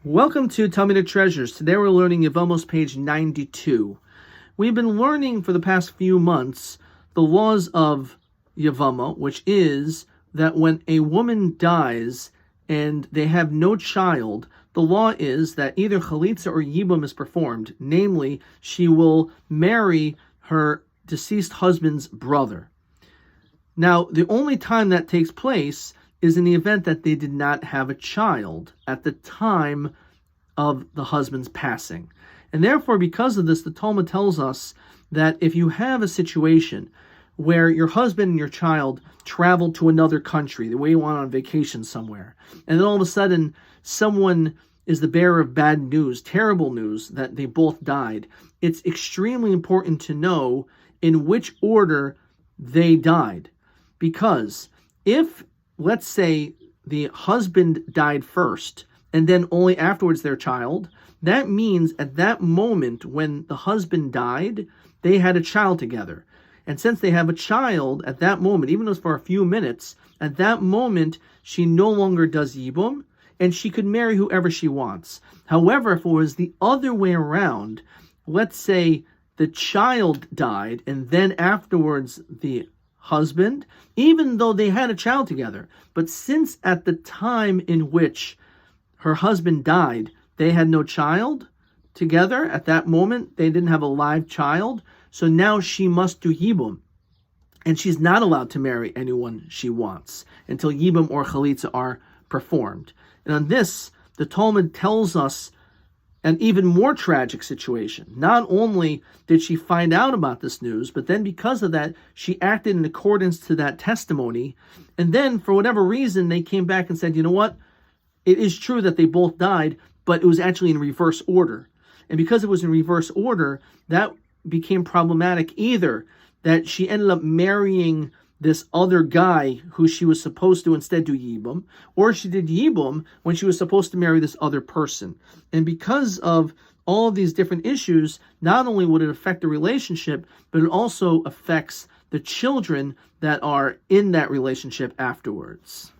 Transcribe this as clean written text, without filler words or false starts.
Welcome to Talmudic Treasures. Today we're learning Yevamos page 92. We've been learning for the past few months the laws of Yevamot, which is that when a woman dies and they have no child, the law is that either chalitza or yibum is performed, namely, she will marry her deceased husband's brother. Now, the only time that takes place is in the event that they did not have a child at the time of the husband's passing. And therefore, because of this, the Tomah tells us that if you have a situation where your husband and your child traveled to another country, the way you went on vacation somewhere, and then all of a sudden someone is the bearer of bad news, terrible news, that they both died, it's extremely important to know in which order they died. Because if, let's say, the husband died first, and then only afterwards their child, that means at that moment when the husband died, they had a child together. And since they have a child at that moment, even though it's for a few minutes, at that moment, she no longer does yibum, and she could marry whoever she wants. However, if it was the other way around, let's say the child died, and then afterwards the husband, even though they had a child together, but since at the time in which her husband died, they had no child together, at that moment they didn't have a live child, so now she must do yibum, and she's not allowed to marry anyone she wants until yibum or chalitza are performed. And on this, the Talmud tells us an even more tragic situation. Not only did she find out about this news, but then because of that, she acted in accordance to that testimony. And then, for whatever reason, they came back and said, you know what? It is true that they both died, but it was actually in reverse order. And because it was in reverse order, that became problematic. Either that she ended up marrying this other guy who she was supposed to instead do yibum, or she did yibum when she was supposed to marry this other person. And because of all of these different issues, not only would it affect the relationship, but it also affects the children that are in that relationship afterwards.